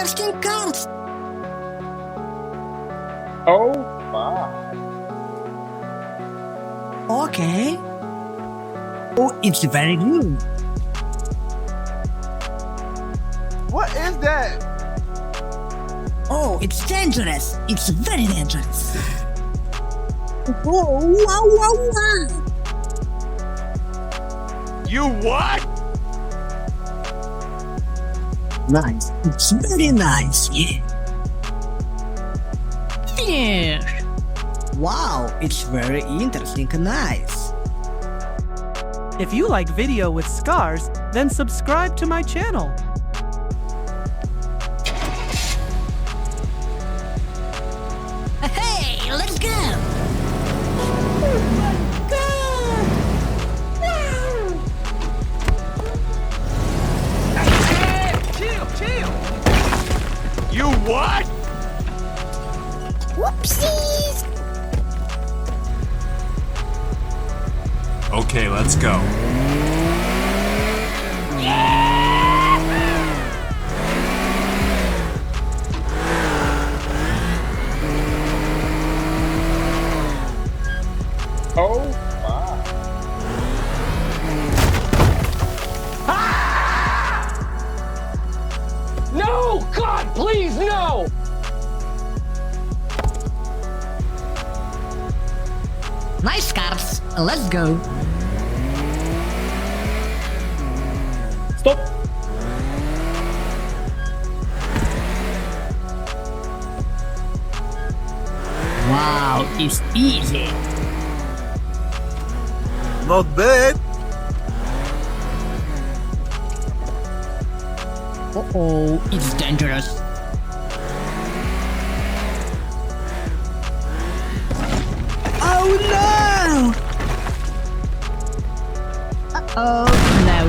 interesting cars. Oh my. Okay. Oh, it's very good. What is that? Oh, it's dangerous. It's very dangerous. Oh, wow, wow, wow. You what? Nice. It's very nice, yeah. Finish. Wow, it's very interesting and nice. If you like video with scars, then subscribe to my channel. Hey, let's go. Oh my God. Wow. Hey, chill. You what? Whoopsies. Okay, let's go. Oh my. No! God, please, no! Nice cars. Let's go. Stop! Wow, it's easy. Not bad. Uh-oh, it's dangerous. Oh no! Uh-oh, no.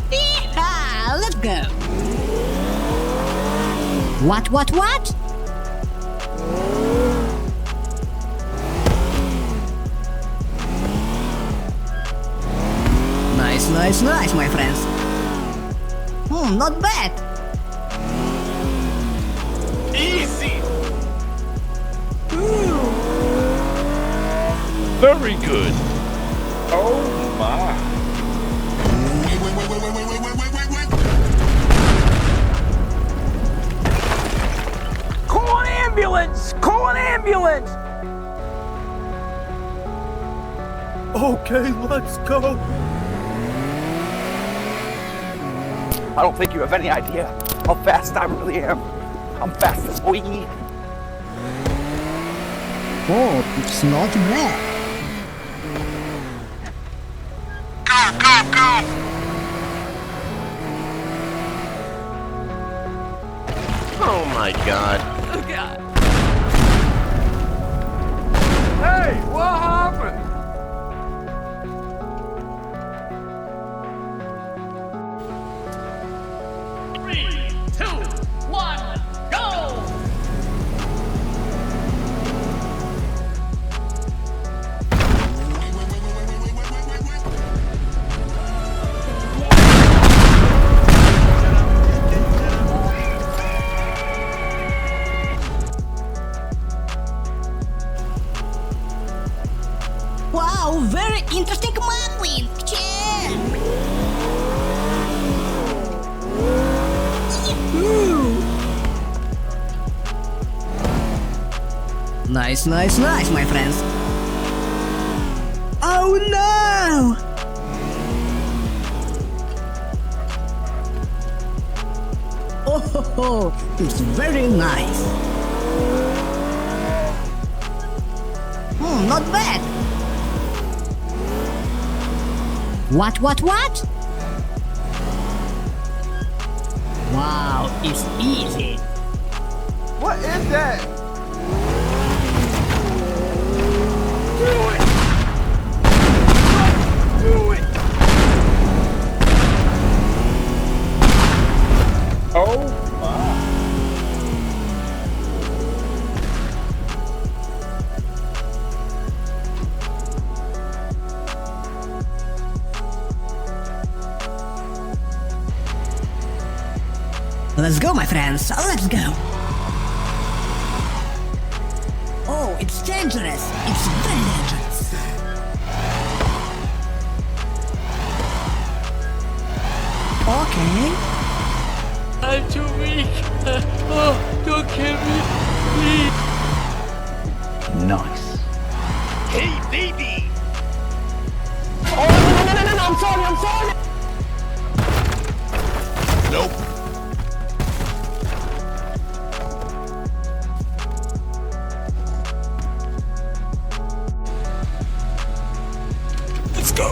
Yeehaw, let's go. What? Nice, my friends. Not bad. Easy. Very good. Oh my. Call an ambulance! Call an ambulance! Okay, let's go. I don't think you have any idea how fast I really am. I'm fast as boy. Oh, it's not bad. Go! Oh my god. Oh, God. Hey, what happened? Wow, very interesting McQueen. Yeah. Nice, my friends. Oh no! Oh, it's very nice. Not bad. What? Wow, it's easy. What is that? Do it! Oh my. Let's go, my friends. Let's go. Oh, it's dangerous. It's very dangerous. Okay. I'm too weak. Oh, don't kill me, please. Nice. Hey, baby! Oh, no, I'm sorry. Nope. Let's go.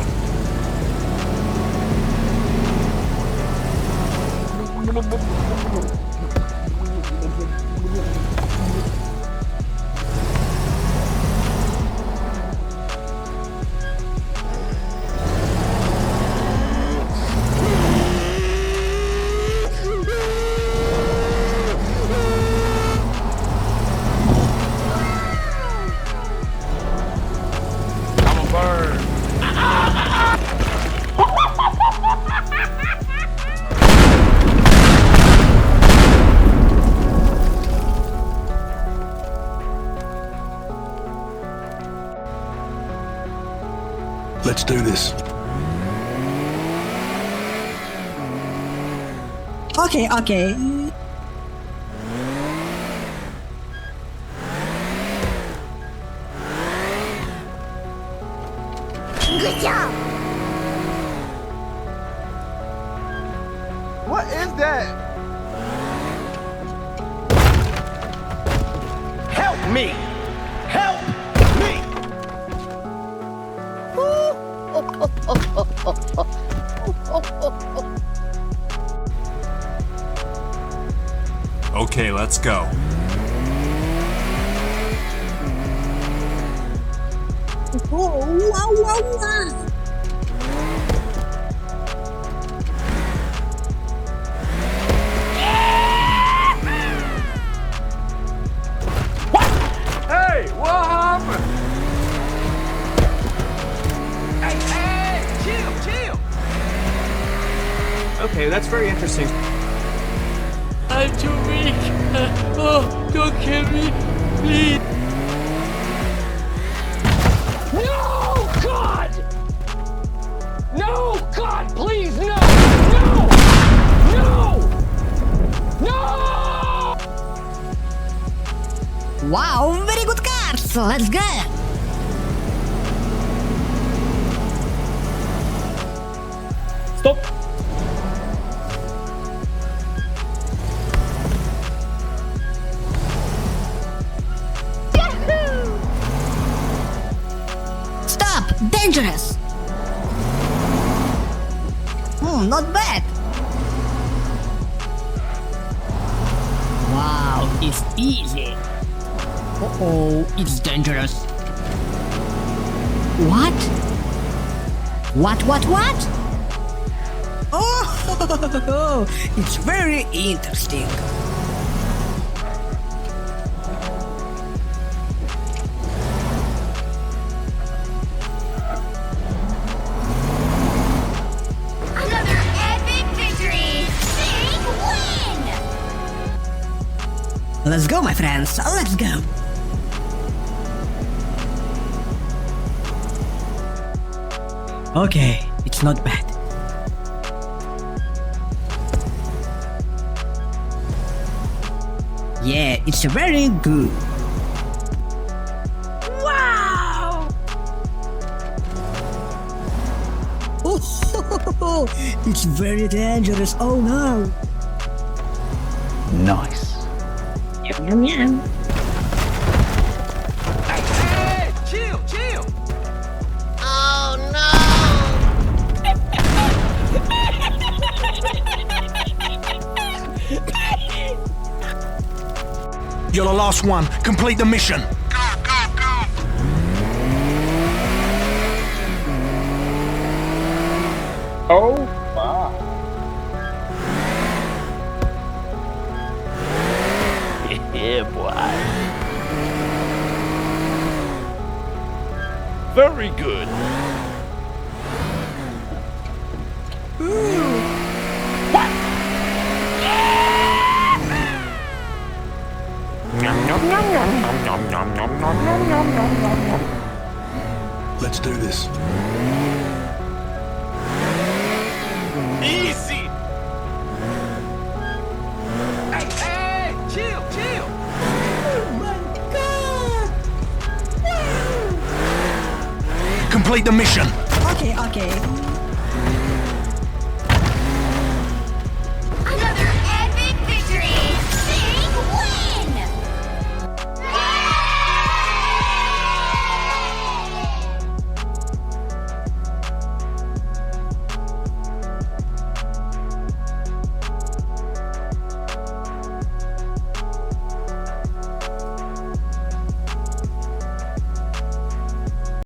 Let's do this. Okay. Good job. What is that? Help me! Help me! Okay, let's go. Wow. Hey, what happened? Hey, chill. Okay, that's very interesting. I'm too weak. Oh, don't kill me, please. No, God! No, God, please, no! No! Wow, very good cars. Let's go. Stop. Stop! Dangerous! Not bad! Wow, it's easy! Uh-oh, it's dangerous! What? What? Oh, it's very interesting! Another epic victory! Big win! Let's go, my friends, let's go! Okay, it's not bad. Yeah, it's very good. Wow! Oh, it's very dangerous. Oh no! Nice. Yum. Hey, chill. Oh no! You're the last one. Complete the mission. Oh my. Yeah, boy. Very good. Let's do this. Easy. Hey, chill, chill. Complete the mission. Okay.